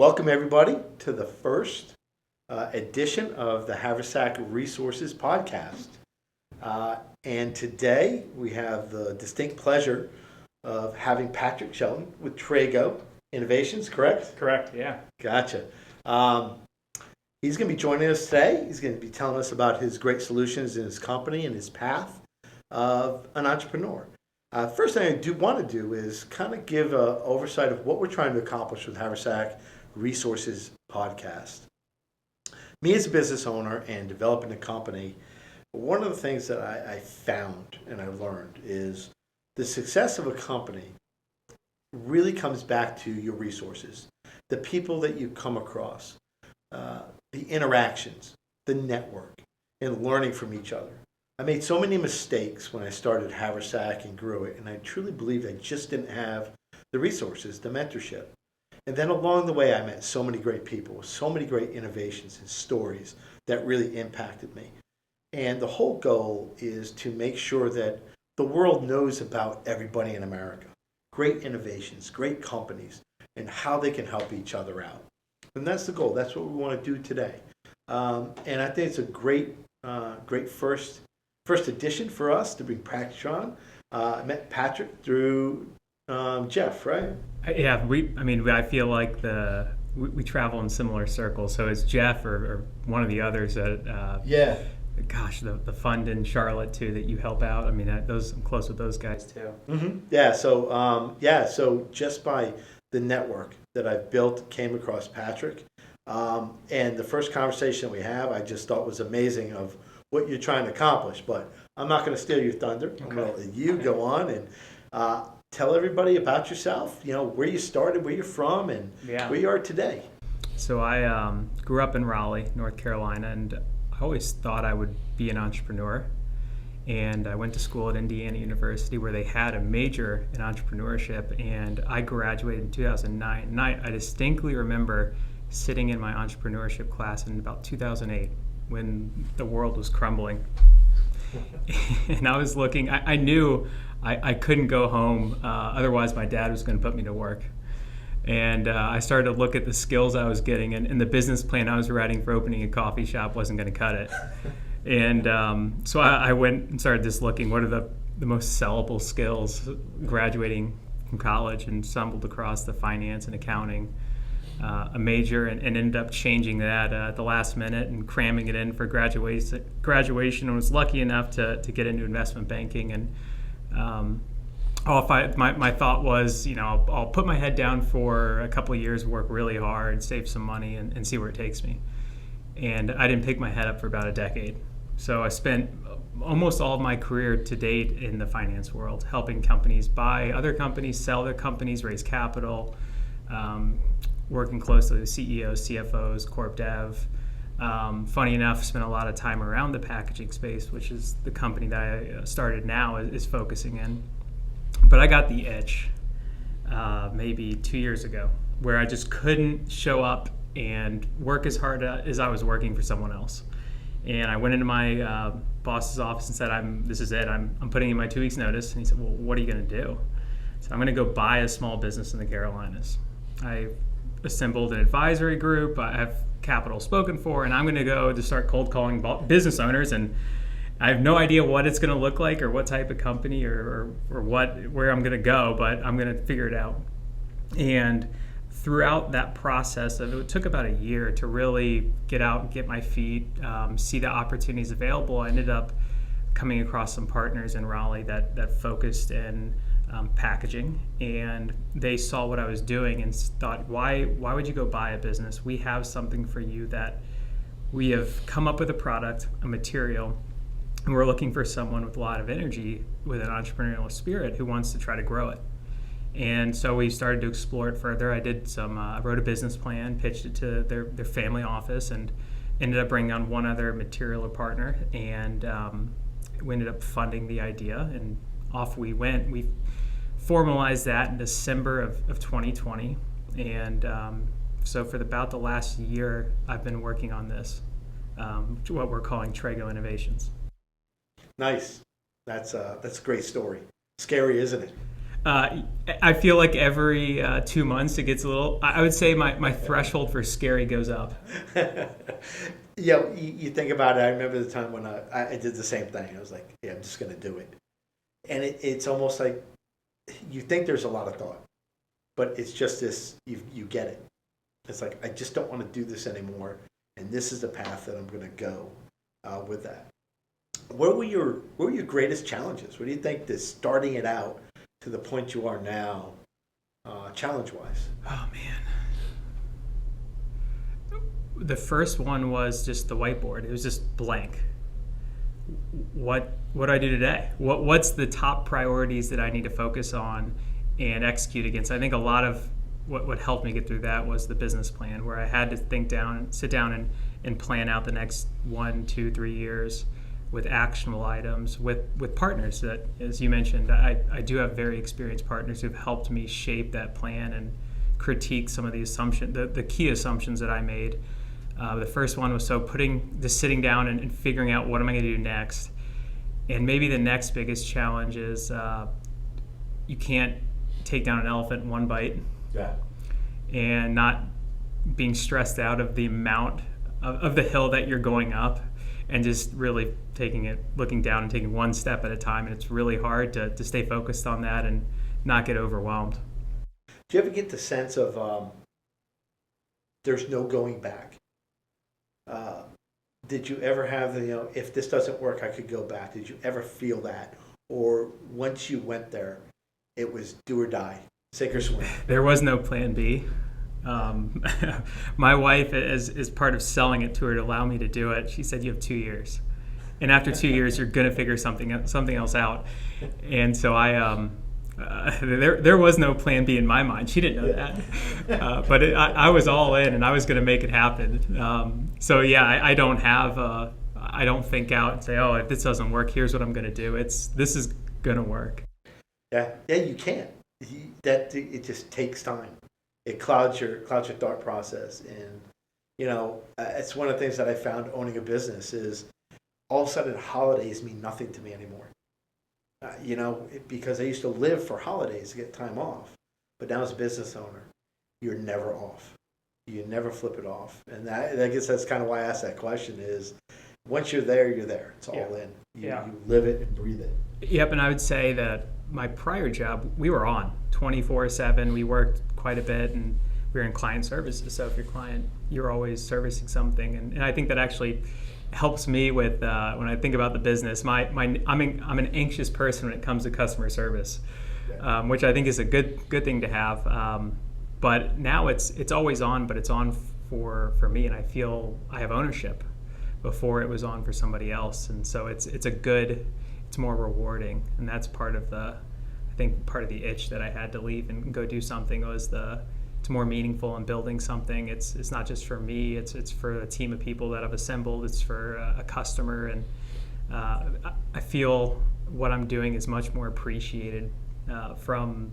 Welcome everybody to the first edition of the Haversack Resources Podcast. And today we have the distinct pleasure of having Patrick Shelton with Trego Innovations, correct? Correct, yeah. Gotcha. He's going to be joining us today. He's going to be telling us about his great solutions in his company and his path of an entrepreneur. First thing I do want to do is kind of give an oversight of what we're trying to accomplish with Haversack Resources Podcast. Me as a business owner and developing a company, one of the things that I found and I learned is the success of a company really comes back to your resources, the people that you come across, the interactions, the network, and learning from each other. I made so many mistakes when I started Haversack and grew it, and I truly believe I just didn't have the resources, the mentorship. And then along the way, I met so many great people, so many great innovations and stories that really impacted me. And the whole goal is to make sure that the world knows about everybody in America. Great innovations, great companies, and how they can help each other out. And that's the goal. That's what we want to do today. And I think it's a great first edition for us to bring Patrick on. I met Patrick through Jeff, right? Yeah, I feel like we travel in similar circles. So it's Jeff or one of the others that gosh, the fund in Charlotte too that you help out. I mean, I'm close with those guys too. Mm-hmm. Yeah. So just by the network that I've built, came across Patrick, and the first conversation we have, I just thought was amazing of what you're trying to accomplish. But I'm not going to steal your thunder. Okay. I'm going to let you go on and tell everybody about yourself. You know, where you started, where you're from, and where you are today. So I grew up in Raleigh, North Carolina, and I always thought I would be an entrepreneur. And I went to school at Indiana University where they had a major in entrepreneurship, and I graduated in 2009. And I distinctly remember sitting in my entrepreneurship class in about 2008 when the world was crumbling. And I was looking, I knew I couldn't go home, otherwise my dad was going to put me to work. And I started to look at the skills I was getting, and the business plan I was writing for opening a coffee shop wasn't going to cut it. And so I went and started just looking, what are the most sellable skills graduating from college, and stumbled across the finance and accounting, a major, and ended up changing that at the last minute and cramming it in for graduation, and was lucky enough to get into investment banking. And my thought was, I'll put my head down for a couple of years, work really hard, save some money, and see where it takes me. And I didn't pick my head up for about a decade. So I spent almost all of my career to date in the finance world, helping companies buy other companies, sell their companies, raise capital, working closely with CEOs, CFOs, corp dev. Funny enough, spent a lot of time around the packaging space, which is the company that I started now is focusing in. But I got the itch maybe 2 years ago, where I just couldn't show up and work as hard as I was working for someone else. And I went into my boss's office and said, this is it, I'm putting in my 2 weeks notice. And he said, well, what are you going to do? So I'm going to go buy a small business in the Carolinas. I assembled an advisory group, I have capital spoken for, and I'm going to go to start cold calling business owners, and I have no idea what it's going to look like or what type of company or where I'm going to go, but I'm going to figure it out. And throughout that process, it took about a year to really get out and get my feet, see the opportunities available. I ended up coming across some partners in Raleigh that focused in packaging, and they saw what I was doing and thought, why would you go buy a business? We have something for you, that we have come up with a product, a material, and we're looking for someone with a lot of energy, with an entrepreneurial spirit, who wants to try to grow it. And so we started to explore it further. I did I wrote a business plan, pitched it to their family office, and ended up bringing on one other material partner, and we ended up funding the idea, and off we went. We formalized that in December of 2020, and so for about the last year, I've been working on this, what we're calling Trego Innovations. Nice. That's a great story. Scary, isn't it? I feel like every 2 months it gets a little, I would say my threshold for scary goes up. Yeah, you think about it. I remember the time when I did the same thing. I was like, yeah, I'm just going to do it. And it's almost like you think there's a lot of thought, but it's just this, you get it. It's like, I just don't want to do this anymore. And this is the path that I'm going to go with that. What were your greatest challenges? What do you think that starting it out to the point you are now, challenge-wise? Oh, man. The first one was just the whiteboard. It was just blank. What do I do today? What's the top priorities that I need to focus on and execute against? I think a lot of what helped me get through that was the business plan, where I had to sit down and plan out the next 1, 2, 3 years with actionable items, with partners that, as you mentioned, I do have very experienced partners who've helped me shape that plan and critique some of the the key assumptions that I made. The first one was sitting down and figuring out what am I going to do next. And maybe the next biggest challenge is you can't take down an elephant in one bite. Yeah. And not being stressed out of the amount of the hill that you're going up, and just really looking down and taking one step at a time. And it's really hard to stay focused on that and not get overwhelmed. Do you ever get the sense of there's no going back? Did you ever have if this doesn't work, I could go back? Did you ever feel that? Or once you went there, it was do or die, sink or swim? There was no plan B. My wife, as part of selling it to her to allow me to do it, she said, you have 2 years. And after 2 years, you're going to figure something else out. And so there was no plan B in my mind. She didn't know that. But I was all in, and I was going to make it happen. So yeah, I don't think out and say, oh, if this doesn't work, here's what I'm going to do. This is going to work. Yeah, you can't. It just takes time. It clouds your thought process. And, it's one of the things that I found owning a business is all of a sudden holidays mean nothing to me anymore. Because I used to live for holidays to get time off. But now as a business owner, you're never off. You never flip it off. And I guess that's kind of why I asked that question is once you're there, you're there. It's all in. You live it and breathe it. Yep, and I would say that my prior job, we were on 24/7. We worked quite a bit, and we were in client services. So if you're always servicing something. And I think that actually helps me with when I think about the business. I'm an anxious person when it comes to customer service, which I think is a good thing to have. But now it's always on, but it's on for me, and I feel I have ownership. Before it was on for somebody else, and so it's more rewarding, and that's part of the itch that I had to leave and go do something was it's more meaningful and building something. It's not just for me, it's for a team of people that I've assembled. It's for a customer, and I feel what I'm doing is much more appreciated from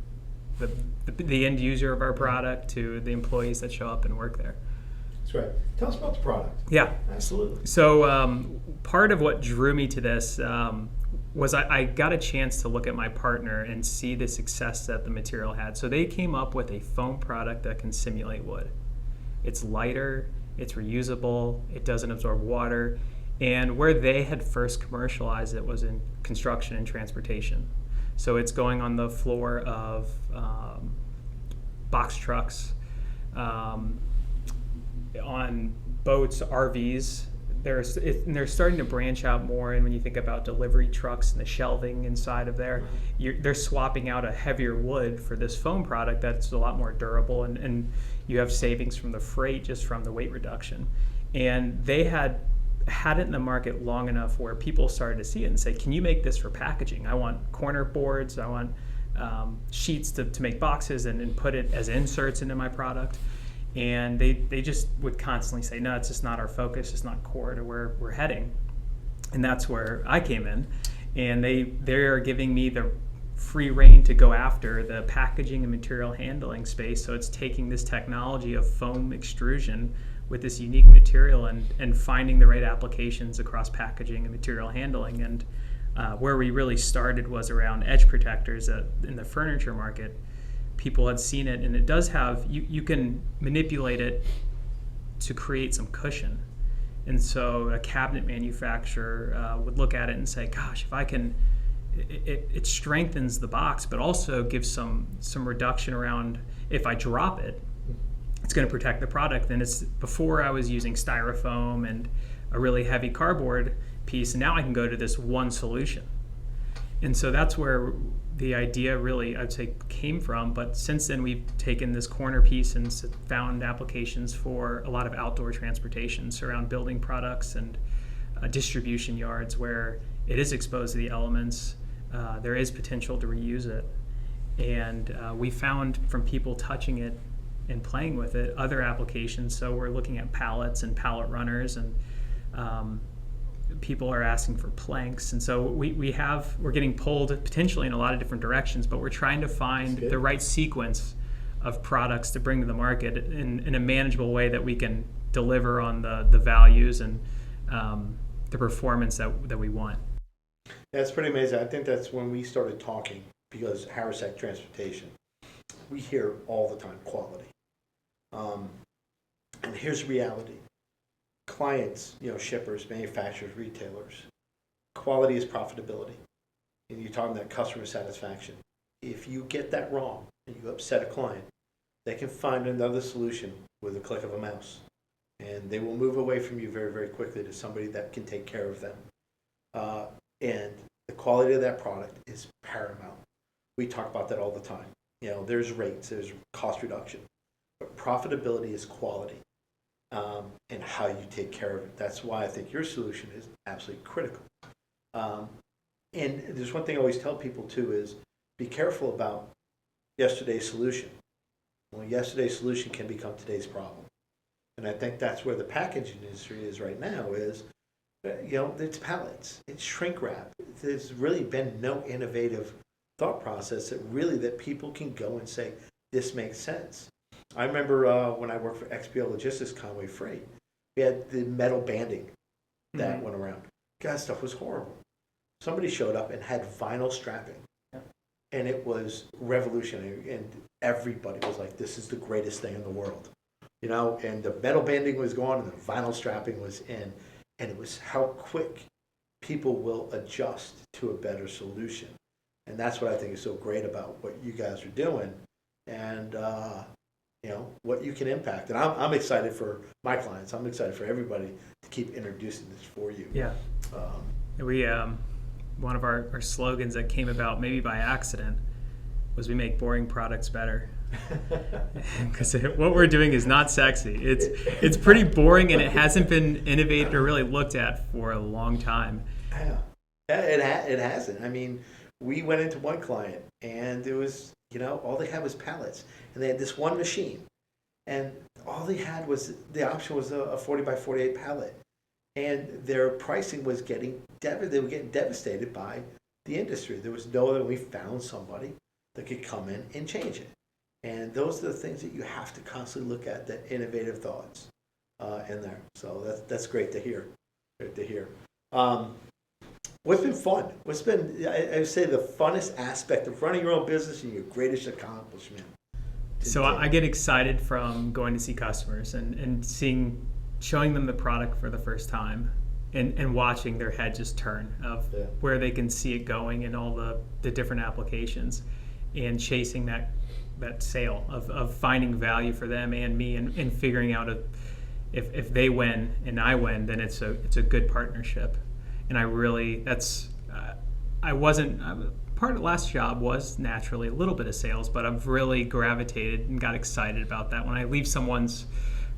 the end user of our product to the employees that show up and work there. That's right. Tell us about the product. Yeah. Absolutely. So part of what drew me to this was I got a chance to look at my partner and see the success that the material had. So they came up with a foam product that can simulate wood. It's lighter, it's reusable, it doesn't absorb water, and where they had first commercialized it was in construction and transportation. So it's going on the floor of box trucks, on boats, RVs. They're starting to branch out more, and when you think about delivery trucks and the shelving inside of there, they're swapping out a heavier wood for this foam product that's a lot more durable, and you have savings from the freight just from the weight reduction. And they had it in the market long enough where people started to see it and say, can you make this for packaging? I want corner boards, I want sheets to make boxes and put it as inserts into my product. And they just would constantly say, no, it's just not our focus. It's not core to where we're heading. And that's where I came in. And they are giving me the free rein to go after the packaging and material handling space. So it's taking this technology of foam extrusion with this unique material and finding the right applications across packaging and material handling. And Where we really started was around edge protectors in the furniture market. People had seen it, and it does have, you can manipulate it to create some cushion. And so a cabinet manufacturer would look at it and say, gosh, if I can, it strengthens the box, but also gives some reduction around if I drop it, it's going to protect the product. And it's before I was using styrofoam and a really heavy cardboard piece, and now I can go to this one solution. And so that's where the idea really, I'd say, came from. But since then, we've taken this corner piece and found applications for a lot of outdoor transportation around building products and distribution yards where it is exposed to the elements. There is potential to reuse it. And we found from people touching it and playing with it other applications. So we're looking at pallets and pallet runners, and people are asking for planks. And so we're getting pulled potentially in a lot of different directions, but we're trying to find the right sequence of products to bring to the market in a manageable way that we can deliver on the values and the performance that we want. That's pretty amazing. I think that's when we started talking, because Haversack Transportation, we hear all the time quality. And here's the reality. Clients, shippers, manufacturers, retailers, quality is profitability. And you're talking about customer satisfaction. If you get that wrong and you upset a client, they can find another solution with a click of a mouse. And they will move away from you very, very quickly to somebody that can take care of them. And the quality of that product is paramount. We talk about that all the time. There's rates, there's cost reduction, but profitability is quality, and how you take care of it. That's why I think your solution is absolutely critical. And there's one thing I always tell people too is be careful about yesterday's solution. Well, yesterday's solution can become today's problem. And I think that's where the packaging industry is right now is, it's pallets, it's shrink wrap. There's really been no innovative thought process that people can go and say, this makes sense. I remember when I worked for XPO Logistics Conway Freight, we had the metal banding that went around. God, stuff was horrible. Somebody showed up and had vinyl strapping. And it was revolutionary. And everybody was like, this is the greatest thing in the world. And the metal banding was gone and the vinyl strapping was in. And it was how quick people will adjust to a better solution. And that's what I think is so great about what you guys are doing and, what you can impact. And I'm excited for my clients. I'm excited for everybody to keep introducing this for you. Yeah. We one of our slogans that came about maybe by accident was we make boring products better. Because what we're doing is not sexy. It's pretty boring, and it hasn't been innovated or really looked at for a long time. Yeah, it hasn't. I mean, we went into one client, and it was, all they had was pallets, and they had this one machine, and all they had was the option was a 40 by 48 pallet, and their pricing was they were getting devastated by the industry. There was no other. We found somebody that could come in and change it. And those are the things that you have to constantly look at, the innovative thoughts in there. So that's great to hear. Great to hear. What's been fun? What's been, I would say, the funnest aspect of running your own business and your greatest accomplishment? So I get excited from going to see customers and showing them the product for the first time and watching their head just turn of where they can see it going in all the different applications and chasing that sale of finding value for them and me and figuring out if they win and I win, then it's a good partnership. And part of the last job was naturally a little bit of sales, but I've really gravitated and got excited about that. When I leave someone's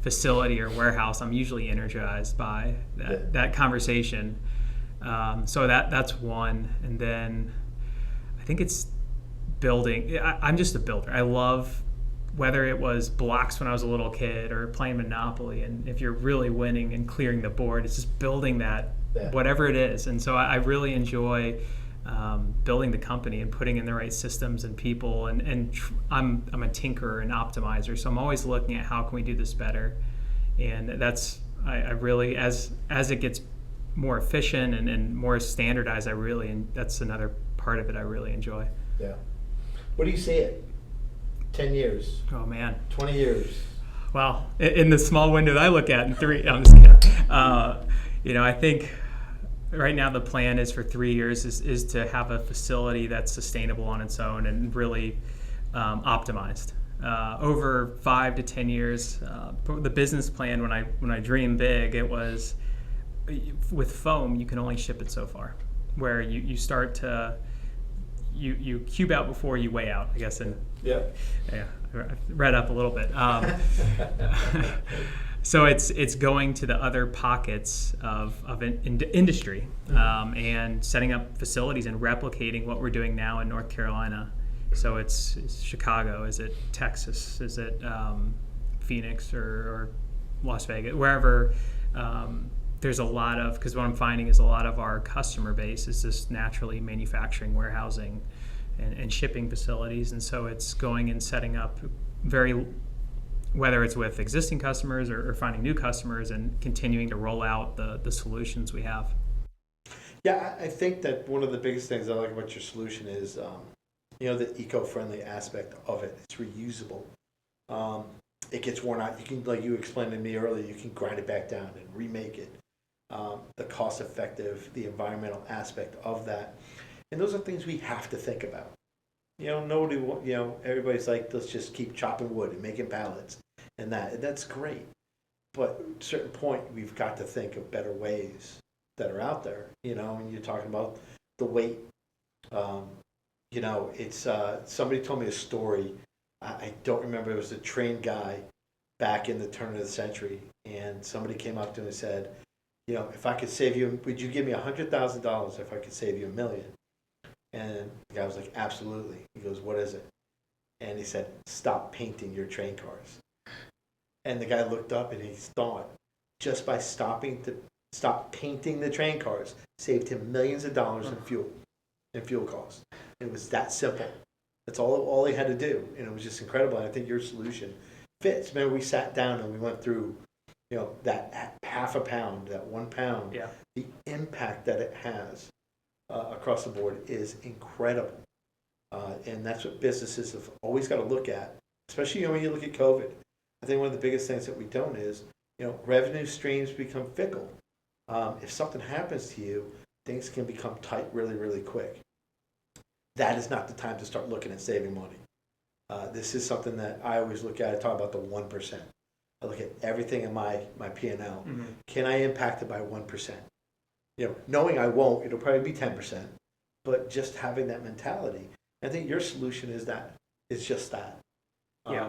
facility or warehouse, I'm usually energized by that conversation. So that's one. And then I think it's building. I'm just a builder. I love, whether it was blocks when I was a little kid or playing Monopoly, and if you're really winning and clearing the board, it's just building that, whatever it is. And so I really enjoy building the company and putting in the right systems and people. And I'm a tinkerer and optimizer, so I'm always looking at how can we do this better. And that's I really, as it gets more efficient and more standardized, and that's another part of it I really enjoy. Yeah. What do you see it? 10 years? Oh man. 20 years? Well, in the small window that I look at in 3, I'm just kidding. I think right now the plan is for 3 years is to have a facility that's sustainable on its own and really optimized. Over 5 to 10 years, the business plan, when I dreamed big, it was with foam, you can only ship it so far, where you start to, you cube out before you weigh out, I guess. And yeah, I read up a little bit. So it's going to the other pockets of industry and setting up facilities and replicating what we're doing now in North Carolina. So it's Chicago, is it Texas, is it Phoenix or Las Vegas, wherever. There's a lot of, because what I'm finding is a lot of our customer base is just naturally manufacturing, warehousing, and shipping facilities. And so it's going and setting up whether it's with existing customers or finding new customers and continuing to roll out the solutions we have. Yeah, I think that one of the biggest things I like about your solution is, the eco-friendly aspect of it. It's reusable. It gets worn out. You can, like you explained to me earlier, you can grind it back down and remake it. The cost-effective, the environmental aspect of that. And those are things we have to think about. Everybody's like, let's just keep chopping wood and making pallets and that's great. But at a certain point, we've got to think of better ways that are out there, and you're talking about the weight. It's somebody told me a story. I don't remember. It was a train guy back in the turn of the century, and somebody came up to him and said, if I could save you, would you give me $100,000 if I could save you $1 million? And the guy was like, absolutely. He goes, what is it? And he said, stop painting your train cars. And the guy looked up and he thought, just by stop painting the train cars, saved him millions of dollars in fuel costs. It was that simple. That's all he had to do. And it was just incredible. And I think your solution fits. Remember, we sat down and we went through, that half a pound, that 1 pound, yeah. The impact that it has across the board is incredible. And that's what businesses have always got to look at, especially when you look at COVID. I think one of the biggest things that we don't is, revenue streams become fickle. If something happens to you, things can become tight really, really quick. That is not the time to start looking at saving money. This is something that I always look at. I talk about the 1%. I look at everything in my P&L. Mm-hmm. Can I impact it by 1%? Knowing I won't, it'll probably be 10%. But just having that mentality, I think your solution is that. It's just that. Yeah.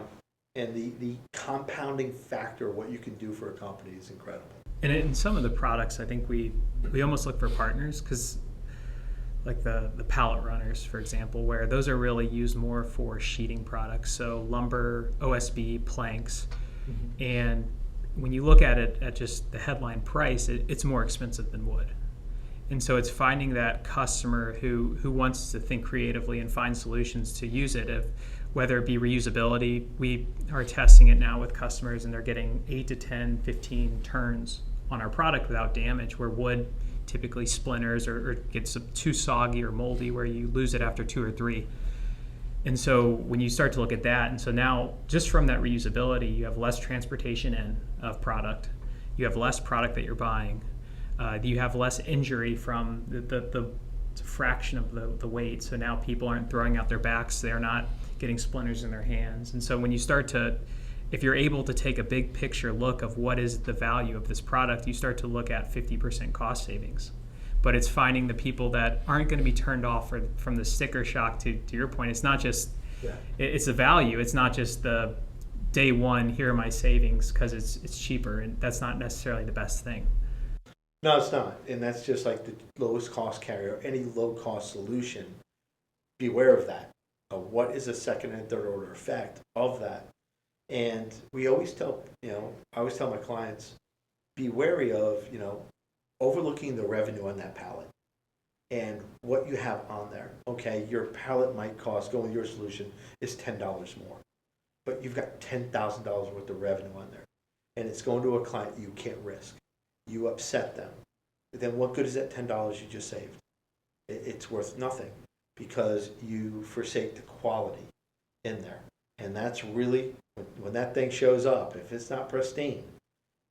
And the compounding factor of what you can do for a company is incredible. And in some of the products, I think we almost look for partners, because like the pallet runners, for example, where those are really used more for sheeting products. So lumber, OSB, planks. Mm-hmm. And when you look at it at just the headline price, it's more expensive than wood. And so it's finding that customer who wants to think creatively and find solutions to use it, whether it be reusability. We are testing it now with customers, and they're getting 8 to 10, 15 turns on our product without damage, where wood typically splinters or gets too soggy or moldy where you lose it after 2 or 3. And so when you start to look at that, and so now just from that reusability, you have less transportation in of product, you have less product that you're buying, you have less injury from the fraction of the weight. So now people aren't throwing out their backs, they're not getting splinters in their hands. And so when you start to, if you're able to take a big picture look of what is the value of this product, you start to look at 50% cost savings. But it's finding the people that aren't going to be turned off from the sticker shock. To your point, it's not just, it's the value. It's not just the day one, here are my savings because it's cheaper, and that's not necessarily the best thing. No, it's not. And that's just like the lowest cost carrier, any low cost solution. Beware of that. What is the second and third order effect of that? And we always tell, I always tell my clients, be wary of, overlooking the revenue on that pallet and what you have on there. Okay, your pallet might cost, going with your solution, is $10 more. But you've got $10,000 worth of revenue on there. And it's going to a client you can't risk. You upset them. then what good is that $10 you just saved? It's worth nothing because you forsake the quality in there. And that's really, when that thing shows up, if it's not pristine,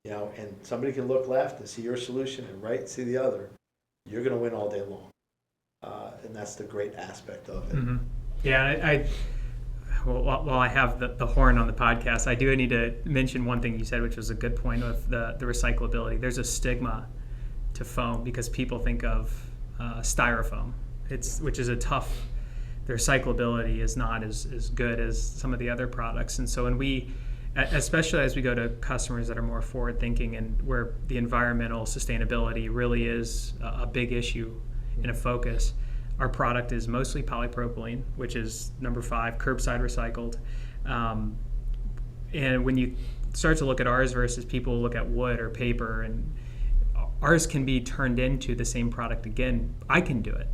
and somebody can look left and see your solution and right see the other, you're going to win all day long. And that's the great aspect of it. Mm-hmm. Yeah, while I have the horn on the podcast, I do need to mention one thing you said, which was a good point of the recyclability. There's a stigma to foam because people think of styrofoam, which is a tough. The recyclability is not as good as some of the other products, and so when we, especially as we go to customers that are more forward thinking and where the environmental sustainability really is a big issue and a focus. Our product is mostly polypropylene, which is number 5, curbside recycled. And when you start to look at ours versus people look at wood or paper, and ours can be turned into the same product again, I can do it.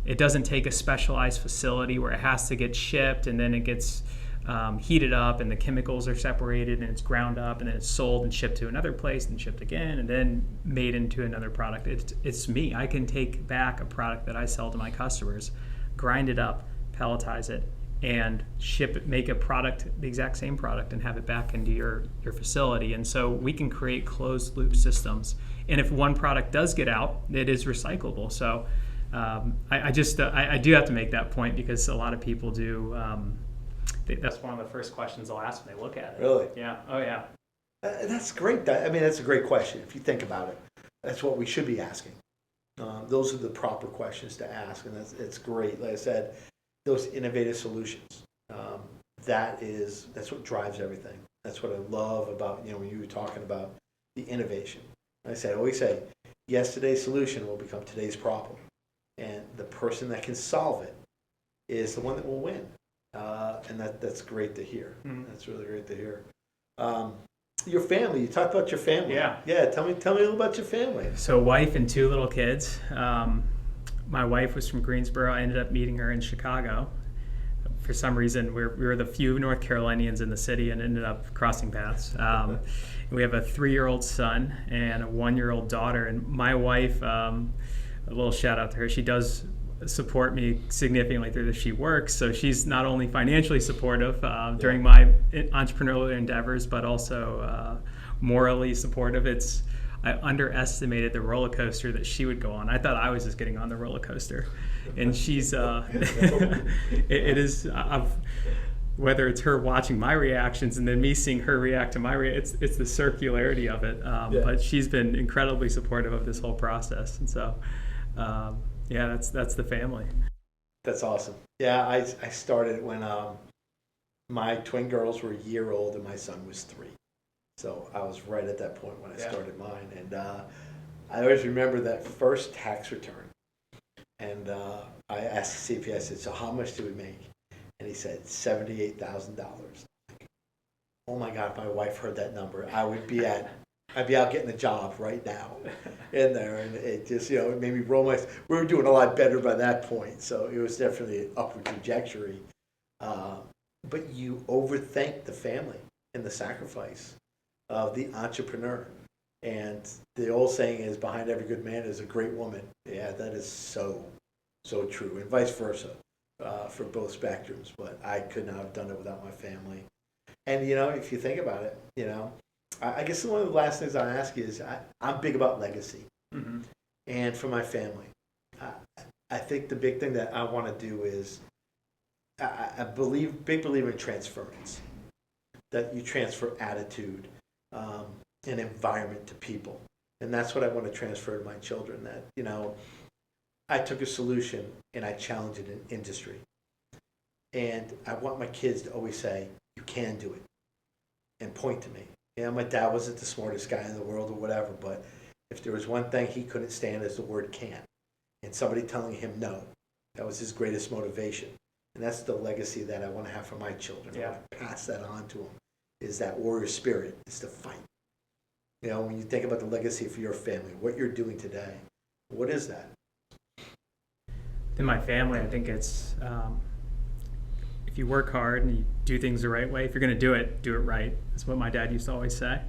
It doesn't take a specialized facility where it has to get shipped and then it gets heated up and the chemicals are separated and it's ground up and then it's sold and shipped to another place and shipped again and then made into another product. It's me. I can take back a product that I sell to my customers, grind it up, pelletize it, and ship it, make a product, the exact same product, and have it back into your facility. And so we can create closed loop systems. And if one product does get out, it is recyclable. So I do have to make that point because a lot of people do. That's one of the first questions they'll ask when they look at it. Really? Yeah. Oh, yeah. That's great. That's a great question. If you think about it, that's what we should be asking. Those are the proper questions to ask, and it's great. Like I said, those innovative solutions. That's what drives everything. That's what I love about when you were talking about the innovation. Like I always say, yesterday's solution will become today's problem, and the person that can solve it is the one that will win. And that's great to hear. Mm-hmm. That's really great to hear. Your family. You talked about your family. Yeah. Yeah. Tell me a little about your family. So, wife and 2 little kids. My wife was from Greensboro. I ended up meeting her in Chicago. For some reason, we were the few North Carolinians in the city and ended up crossing paths. We have a 3-year-old son and a 1-year-old daughter. And my wife, a little shout out to her. She does support me significantly through this. She works, so she's not only financially supportive during my entrepreneurial endeavors, but also morally supportive. I underestimated the roller coaster that she would go on. I thought I was just getting on the roller coaster, and she's it is whether it's her watching my reactions and then me seeing her react to my it's the circularity of it. But she's been incredibly supportive of this whole process, and so. Yeah, that's the family. That's awesome. Yeah, I started when my twin girls were a year old and my son was 3. So I was right at that point when I started mine. And I always remember that first tax return. And I asked the CPA, I said, so how much do we make? And he said, $78,000. Oh my God, if my wife heard that number, I'd be out getting a job right now in there. And it just, it made me roll my, we were doing a lot better by that point. So it was definitely an upward trajectory. But you overthink the family and the sacrifice of the entrepreneur. And the old saying is, behind every good man is a great woman. Yeah, that is so true. And vice versa for both spectrums. But I could not have done it without my family. And, if you think about it, I guess one of the last things I'll ask you is I'm big about legacy. Mm-hmm. And for my family, I think the big thing that I want to do is big believer in transference, that you transfer attitude and environment to people. And that's what I want to transfer to my children, that, I took a solution and I challenged it in industry. And I want my kids to always say, you can do it, and point to me. My dad wasn't the smartest guy in the world or whatever, but if there was one thing he couldn't stand is the word can't. And somebody telling him no. That was his greatest motivation. And that's the legacy that I want to have for my children. I want to pass that on to them, is that warrior spirit, is to fight. When you think about the legacy for your family, what you're doing today, what is that? In my family, I think it's if you work hard and you do things the right way, if you're going to do it right. That's what my dad used to always say.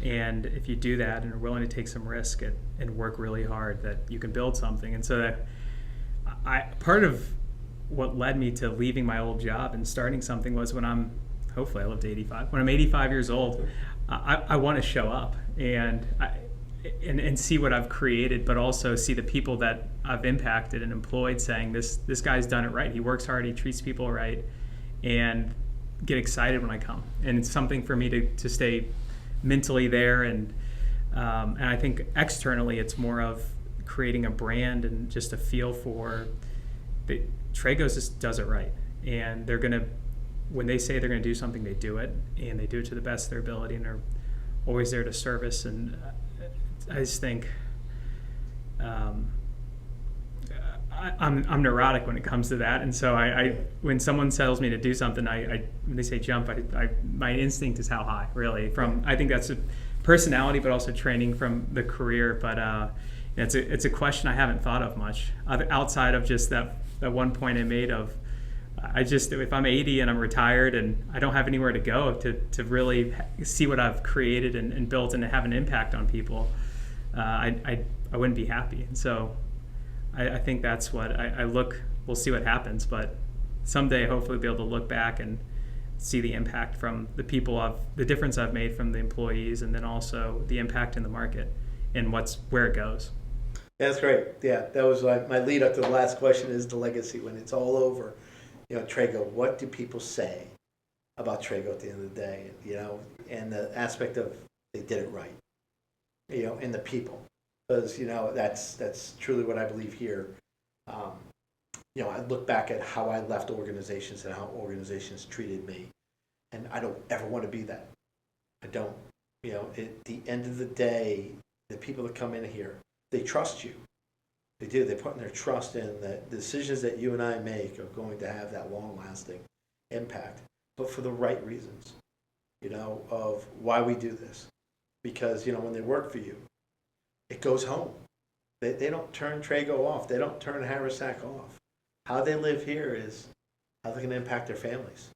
And if you do that and are willing to take some risk and work really hard, that you can build something. And so that part of what led me to leaving my old job and starting something was hopefully I live to 85. When I'm 85 years old, I want to show up and see what I've created, but also see the people that I've impacted and employed saying, this guy's done it right. He works hard, he treats people right, and get excited when I come. And it's something for me to stay mentally there. And I think externally it's more of creating a brand and just a feel for Trego just does it right. And when they say they're going to do something, they do it, and they do it to the best of their ability, and are always there to service. And I just think I'm neurotic when it comes to that. And so when someone tells me to do something, when they say jump, my instinct is how high, really. I think that's a personality, but also training from the career. But it's a question I haven't thought of much outside of just that one point I made of, if I'm 80 and I'm retired and I don't have anywhere to go to really see what I've created and built and to have an impact on people, I wouldn't be happy. And so I think that's what we'll see what happens, but someday hopefully be able to look back and see the impact from the people, the difference I've made from the employees, and then also the impact in the market and where it goes. That's great. Yeah, that was my lead up to the last question is the legacy. When it's all over, Trego, what do people say about Trego at the end of the day? And the aspect of they did it right, and the people. Because, that's truly what I believe here. I look back at how I left organizations and how organizations treated me, and I don't ever want to be that. I don't. At the end of the day, the people that come in here, they trust you. They do. They put their trust in that the decisions that you and I make are going to have that long-lasting impact, but for the right reasons, of why we do this. Because, when they work for you, it goes home. They don't turn Trego off. They don't turn Haversack off. How they live here is how they're going to impact their families.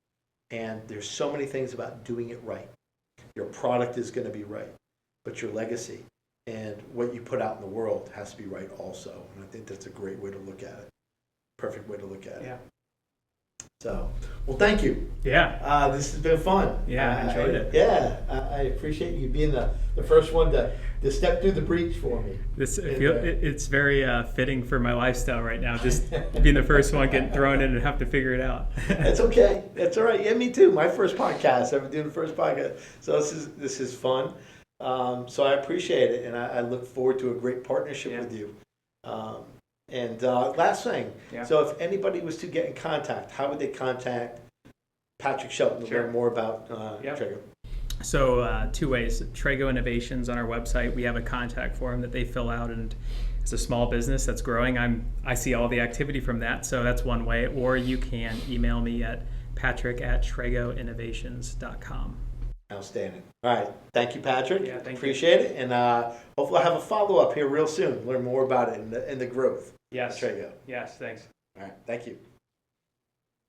And there's so many things about doing it right. Your product is going to be right, but your legacy and what you put out in the world has to be right also. And I think that's a great way to look at it. Perfect way to look at it. Yeah. So, well, thank you. Yeah. This has been fun. Yeah, I enjoyed it. Yeah, I appreciate you being the first one to step through the breach for me. It's very fitting for my lifestyle right now, just being the first one getting thrown in and have to figure it out. That's okay. That's all right. Yeah, me too. My first podcast. I've been doing the first podcast. So this is fun. So I appreciate it, and I look forward to a great partnership with you. And last thing, so if anybody was to get in contact, how would they contact Patrick Shelton to learn more about Trego? So 2 ways. Trego Innovations on our website, we have a contact form that they fill out, and it's a small business that's growing. I see all the activity from that, so that's one way. Or you can email me at patrick@tregoinnovations.com. Outstanding. All right. Thank you, Patrick. Yeah, Appreciate it. And hopefully I'll have a follow-up here real soon. Learn more about it and the growth. Yes. Trego. Yes, thanks. All right. Thank you.